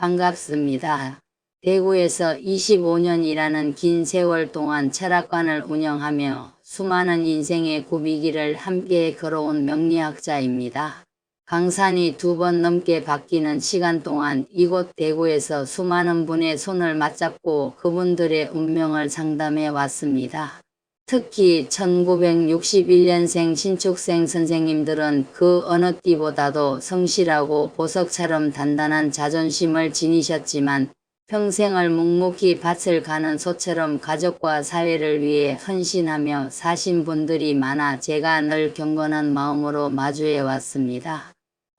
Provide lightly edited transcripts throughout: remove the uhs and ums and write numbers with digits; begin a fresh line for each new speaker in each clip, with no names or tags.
반갑습니다. 대구에서 25년이라는 긴 세월 동안 철학관을 운영하며 수많은 인생의 굽이길을 함께 걸어온 명리학자입니다. 강산이 2번 넘게 바뀌는 시간 동안 이곳 대구에서 수많은 분의 손을 맞잡고 그분들의 운명을 상담해 왔습니다. 특히 1961년생 신축생 선생님들은 그 어느 때보다도 성실하고 보석처럼 단단한 자존심을 지니셨지만 평생을 묵묵히 밭을 가는 소처럼 가족과 사회를 위해 헌신하며 사신 분들이 많아 제가 늘 경건한 마음으로 마주해 왔습니다.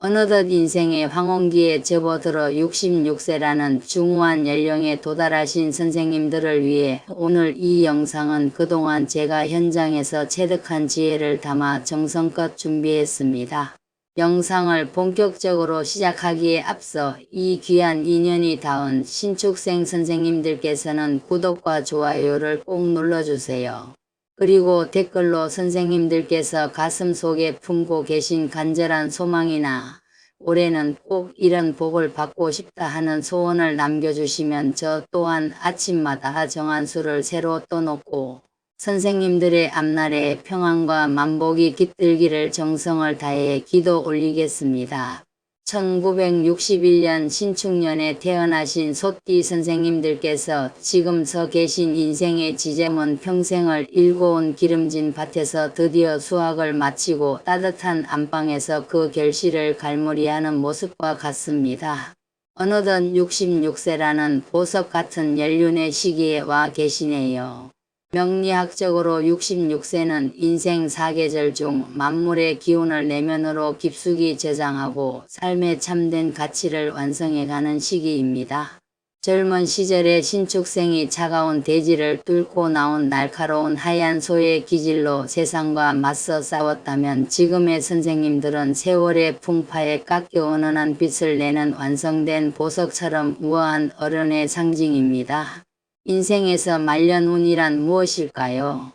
어느덧 인생의 황혼기에 접어들어 66세라는 중후한 연령에 도달하신 선생님들을 위해 오늘 이 영상은 그동안 제가 현장에서 체득한 지혜를 담아 정성껏 준비했습니다. 영상을 본격적으로 시작하기에 앞서 이 귀한 인연이 닿은 신축생 선생님들께서는 구독과 좋아요를 꼭 눌러주세요. 그리고 댓글로 선생님들께서 가슴속에 품고 계신 간절한 소망이나 올해는 꼭 이런 복을 받고 싶다 하는 소원을 남겨주시면 저 또한 아침마다 정한 수를 새로 떠놓고 선생님들의 앞날에 평안과 만복이 깃들기를 정성을 다해 기도 올리겠습니다. 1961년 신축년에 태어나신 소띠 선생님들께서 지금 서 계신 인생의 지점은 평생을 일궈온 기름진 밭에서 드디어 수확을 마치고 따뜻한 안방에서 그 결실을 갈무리하는 모습과 같습니다. 어느덧 66세라는 보석 같은 연륜의 시기에 와 계시네요. 명리학적으로 66세는 인생 4계절 중 만물의 기운을 내면으로 깊숙이 저장하고 삶의 참된 가치를 완성해가는 시기입니다. 젊은 시절에 신축생이 차가운 대지를 뚫고 나온 날카로운 하얀 소의 기질로 세상과 맞서 싸웠다면 지금의 선생님들은 세월의 풍파에 깎여 은은한 빛을 내는 완성된 보석처럼 우아한 어른의 상징입니다. 인생에서 말년운이란 무엇일까요?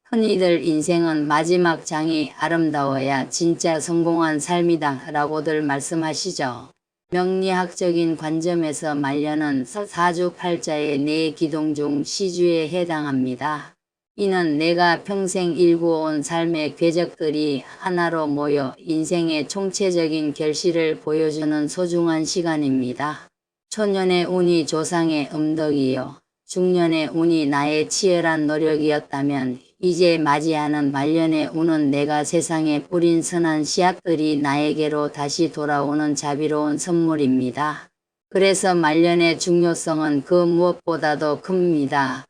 흔히들 인생은 마지막 장이 아름다워야 진짜 성공한 삶이다 라고들 말씀하시죠. 명리학적인 관점에서 말년은 사주팔자의 4기둥 중 시주에 해당합니다. 이는 내가 평생 일구어온 삶의 궤적들이 하나로 모여 인생의 총체적인 결실을 보여주는 소중한 시간입니다. 초년의 운이 조상의 음덕이요. 중년의 운이 나의 치열한 노력이었다면 이제 맞이하는 말년의 운은 내가 세상에 뿌린 선한 씨앗들이 나에게로 다시 돌아오는 자비로운 선물입니다. 그래서 말년의 중요성은 그 무엇보다도 큽니다.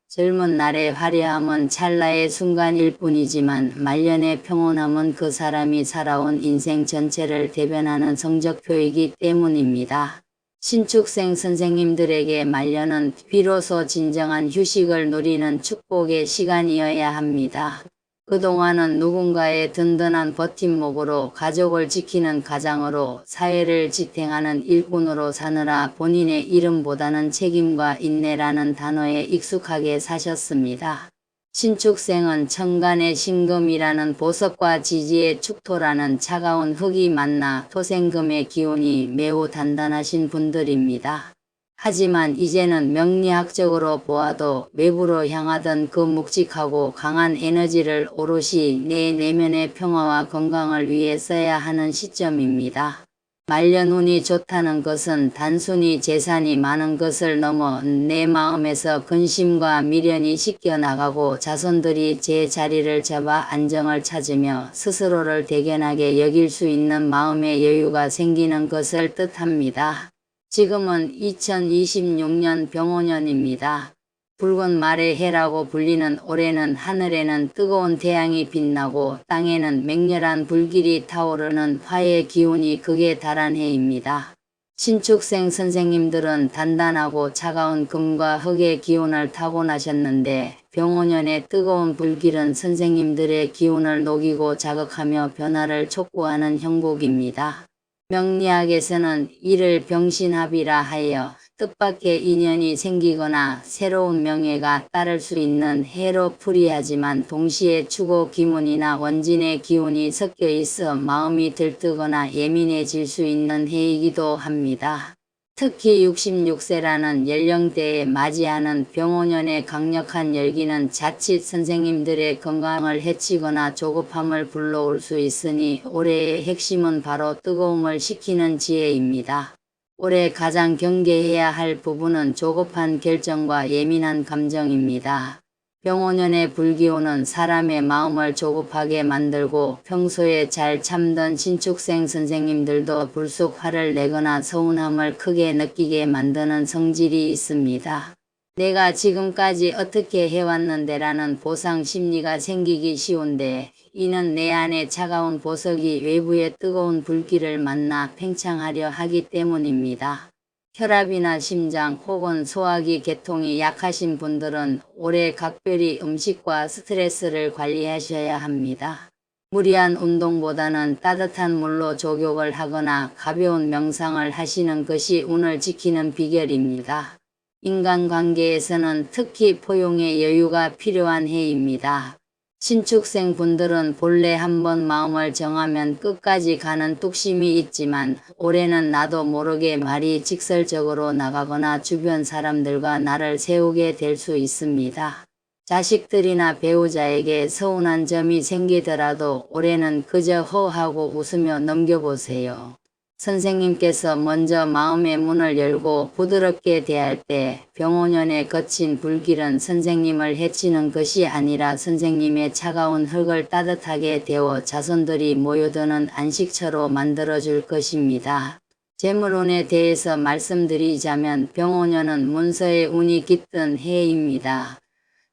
젊은 날의 화려함은 찰나의 순간일 뿐이지만 말년의 평온함은 그 사람이 살아온 인생 전체를 대변하는 성적표이기 때문입니다. 신축생 선생님들에게 말년은 비로소 진정한 휴식을 누리는 축복의 시간이어야 합니다. 그동안은 누군가의 든든한 버팀목으로 가족을 지키는 가장으로 사회를 지탱하는 일꾼으로 사느라 본인의 이름보다는 책임과 인내라는 단어에 익숙하게 사셨습니다. 신축생은 천간의 신금이라는 보석과 지지의 축토라는 차가운 흙이 만나 토생금의 기운이 매우 단단하신 분들입니다. 하지만 이제는 명리학적으로 보아도 외부로 향하던 그 묵직하고 강한 에너지를 오롯이 내 내면의 평화와 건강을 위해 써야 하는 시점입니다. 말년운이 좋다는 것은 단순히 재산이 많은 것을 넘어 내 마음에서 근심과 미련이 씻겨나가고 자손들이 제 자리를 잡아 안정을 찾으며 스스로를 대견하게 여길 수 있는 마음의 여유가 생기는 것을 뜻합니다. 지금은 2026년 병오년입니다. 붉은 말의 해라고 불리는 올해는 하늘에는 뜨거운 태양이 빛나고 땅에는 맹렬한 불길이 타오르는 화의 기운이 극에 달한 해입니다. 신축생 선생님들은 단단하고 차가운 금과 흙의 기운을 타고나셨는데 병오년의 뜨거운 불길은 선생님들의 기운을 녹이고 자극하며 변화를 촉구하는 형국입니다. 명리학에서는 이를 병신합이라 하여 뜻밖의 인연이 생기거나 새로운 명예가 따를 수 있는 해로 풀이하지만 동시에 추고 기문이나 원진의 기운이 섞여 있어 마음이 들뜨거나 예민해질 수 있는 해이기도 합니다. 특히 66세라는 연령대에 맞이하는 병오년의 강력한 열기는 자칫 선생님들의 건강을 해치거나 조급함을 불러올 수 있으니 올해의 핵심은 바로 뜨거움을 식히는 지혜입니다. 올해 가장 경계해야 할 부분은 조급한 결정과 예민한 감정입니다. 병오년의 불기운은 사람의 마음을 조급하게 만들고 평소에 잘 참던 신축생 선생님들도 불쑥 화를 내거나 서운함을 크게 느끼게 만드는 성질이 있습니다. 내가 지금까지 어떻게 해왔는데라는 보상 심리가 생기기 쉬운데 이는 내 안에 차가운 보석이 외부의 뜨거운 불길을 만나 팽창하려 하기 때문입니다. 혈압이나 심장 혹은 소화기 계통이 약하신 분들은 올해 각별히 음식과 스트레스를 관리하셔야 합니다. 무리한 운동보다는 따뜻한 물로 족욕을 하거나 가벼운 명상을 하시는 것이 운을 지키는 비결입니다. 인간관계에서는 특히 포용의 여유가 필요한 해입니다. 신축생 분들은 본래 한번 마음을 정하면 끝까지 가는 뚝심이 있지만 올해는 나도 모르게 말이 직설적으로 나가거나 주변 사람들과 나를 세우게 될 수 있습니다. 자식들이나 배우자에게 서운한 점이 생기더라도 올해는 그저 허하고 웃으며 넘겨보세요. 선생님께서 먼저 마음의 문을 열고 부드럽게 대할 때 병오년의 거친 불길은 선생님을 해치는 것이 아니라 선생님의 차가운 흙을 따뜻하게 데워 자손들이 모여드는 안식처로 만들어줄 것입니다. 재물운에 대해서 말씀드리자면 병오년은 문서의 운이 깃든 해입니다.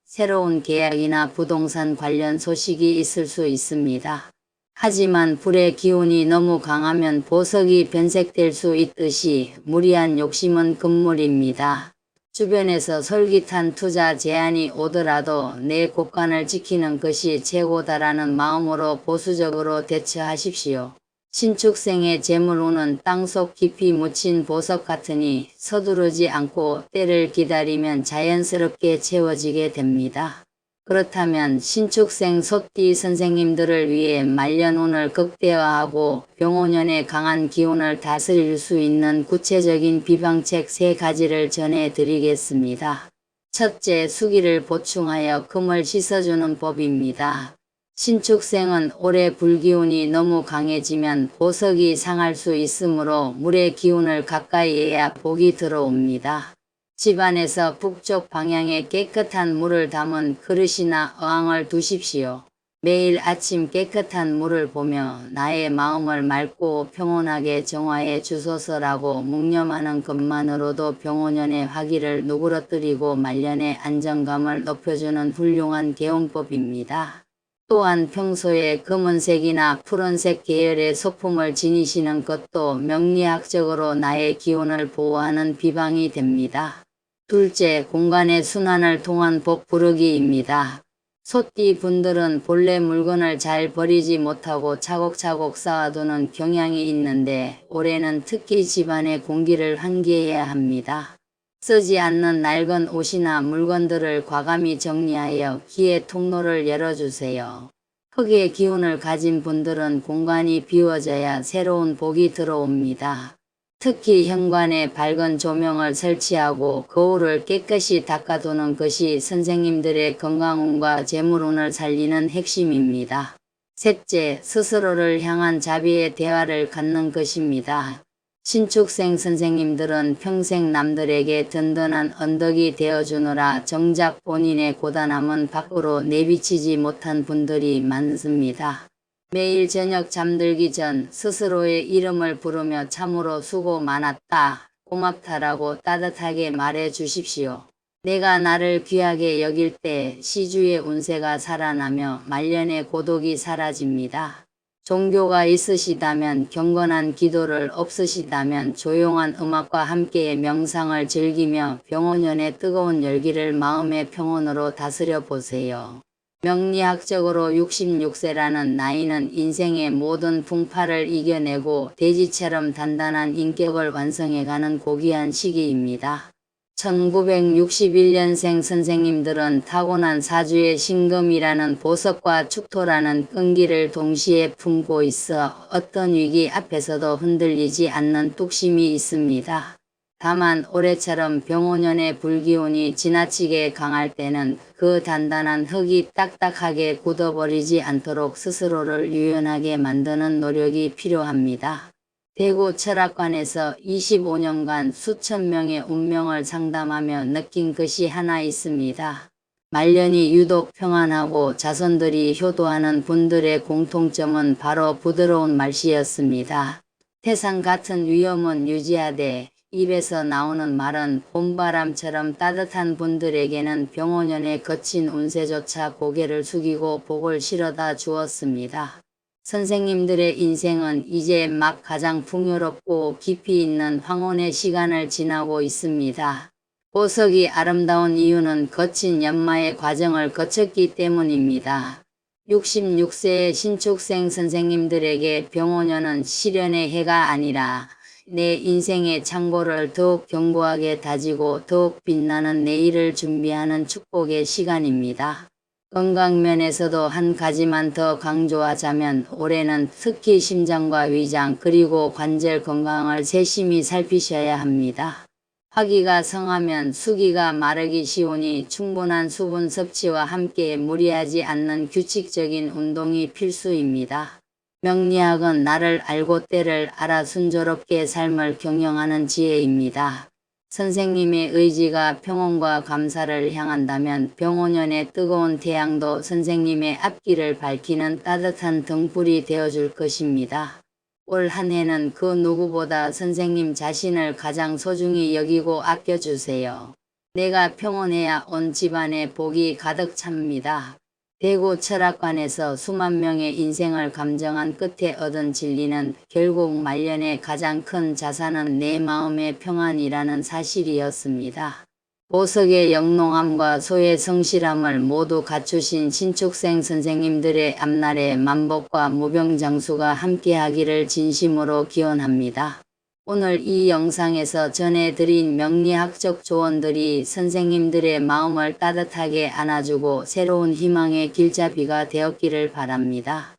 새로운 계약이나 부동산 관련 소식이 있을 수 있습니다. 하지만 불의 기운이 너무 강하면 보석이 변색될 수 있듯이 무리한 욕심은 금물입니다. 주변에서 솔깃한 투자 제안이 오더라도 내 곳간을 지키는 것이 최고다라는 마음으로 보수적으로 대처하십시오. 신축생의 재물운은 땅속 깊이 묻힌 보석 같으니 서두르지 않고 때를 기다리면 자연스럽게 채워지게 됩니다. 그렇다면 신축생 소띠 선생님들을 위해 말년운을 극대화하고 병오년의 강한 기운을 다스릴 수 있는 구체적인 비방책 3가지를 전해드리겠습니다. 첫째, 수기를 보충하여 금을 씻어주는 법입니다. 신축생은 올해 불기운이 너무 강해지면 보석이 상할 수 있으므로 물의 기운을 가까이 해야 복이 들어옵니다. 집안에서 북쪽 방향에 깨끗한 물을 담은 그릇이나 어항을 두십시오. 매일 아침 깨끗한 물을 보며 나의 마음을 맑고 평온하게 정화해 주소서라고 묵념하는 것만으로도 병오년의 화기를 누그러뜨리고 말년의 안정감을 높여주는 훌륭한 개운법입니다. 또한 평소에 검은색이나 푸른색 계열의 소품을 지니시는 것도 명리학적으로 나의 기운을 보호하는 비방이 됩니다. 둘째, 공간의 순환을 통한 복 부르기입니다. 소띠 분들은 본래 물건을 잘 버리지 못하고 차곡차곡 쌓아두는 경향이 있는데 올해는 특히 집안의 공기를 환기해야 합니다. 쓰지 않는 낡은 옷이나 물건들을 과감히 정리하여 기의 통로를 열어주세요. 흙의 기운을 가진 분들은 공간이 비워져야 새로운 복이 들어옵니다. 특히 현관에 밝은 조명을 설치하고 거울을 깨끗이 닦아두는 것이 선생님들의 건강운과 재물운을 살리는 핵심입니다. 셋째, 스스로를 향한 자비의 대화를 갖는 것입니다. 신축생 선생님들은 평생 남들에게 든든한 언덕이 되어주느라 정작 본인의 고단함은 밖으로 내비치지 못한 분들이 많습니다. 매일 저녁 잠들기 전 스스로의 이름을 부르며 참으로 수고 많았다, 고맙다라고 따뜻하게 말해 주십시오. 내가 나를 귀하게 여길 때 시주의 운세가 살아나며 말년의 고독이 사라집니다. 종교가 있으시다면 경건한 기도를 없으시다면 조용한 음악과 함께의 명상을 즐기며 병오년의 뜨거운 열기를 마음의 평온으로 다스려 보세요. 명리학적으로 66세라는 나이는 인생의 모든 풍파를 이겨내고 돼지처럼 단단한 인격을 완성해가는 고귀한 시기입니다. 1961년생 선생님들은 타고난 사주의 신금이라는 보석과 축토라는 끈기를 동시에 품고 있어 어떤 위기 앞에서도 흔들리지 않는 뚝심이 있습니다. 다만 올해처럼 병오년의 불기운이 지나치게 강할 때는 그 단단한 흙이 딱딱하게 굳어버리지 않도록 스스로를 유연하게 만드는 노력이 필요합니다. 대구 철학관에서 25년간 수천 명의 운명을 상담하며 느낀 것이 하나 있습니다. 말년이 유독 평안하고 자손들이 효도하는 분들의 공통점은 바로 부드러운 말씨였습니다. 태산 같은 위엄은 유지하되 입에서 나오는 말은 봄바람처럼 따뜻한 분들에게는 병오년의 거친 운세조차 고개를 숙이고 복을 실어다 주었습니다. 선생님들의 인생은 이제 막 가장 풍요롭고 깊이 있는 황혼의 시간을 지나고 있습니다. 보석이 아름다운 이유는 거친 연마의 과정을 거쳤기 때문입니다. 66세의 신축생 선생님들에게 병오년은 시련의 해가 아니라 내 인생의 창고를 더욱 견고하게 다지고 더욱 빛나는 내일을 준비하는 축복의 시간입니다. 건강면에서도 한 가지만 더 강조하자면 올해는 특히 심장과 위장 그리고 관절 건강을 세심히 살피셔야 합니다. 화기가 성하면 수기가 마르기 쉬우니 충분한 수분 섭취와 함께 무리하지 않는 규칙적인 운동이 필수입니다. 명리학은 나를 알고 때를 알아 순조롭게 삶을 경영하는 지혜입니다. 선생님의 의지가 평온과 감사를 향한다면 병오년의 뜨거운 태양도 선생님의 앞길을 밝히는 따뜻한 등불이 되어줄 것입니다. 올 한 해는 그 누구보다 선생님 자신을 가장 소중히 여기고 아껴주세요. 내가 평온해야 온 집안에 복이 가득 찹니다. 대구 철학관에서 수만 명의 인생을 감정한 끝에 얻은 진리는 결국 말년의 가장 큰 자산은 내 마음의 평안이라는 사실이었습니다. 보석의 영롱함과 소의 성실함을 모두 갖추신 신축생 선생님들의 앞날에 만복과 무병장수가 함께하기를 진심으로 기원합니다. 오늘 이 영상에서 전해드린 명리학적 조언들이 선생님들의 마음을 따뜻하게 안아주고 새로운 희망의 길잡이가 되었기를 바랍니다.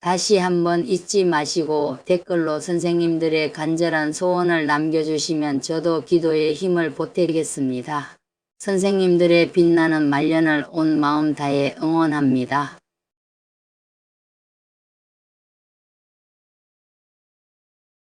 다시 한번 잊지 마시고 댓글로 선생님들의 간절한 소원을 남겨주시면 저도 기도에 힘을 보태겠습니다. 선생님들의 빛나는 말년을 온 마음 다해 응원합니다.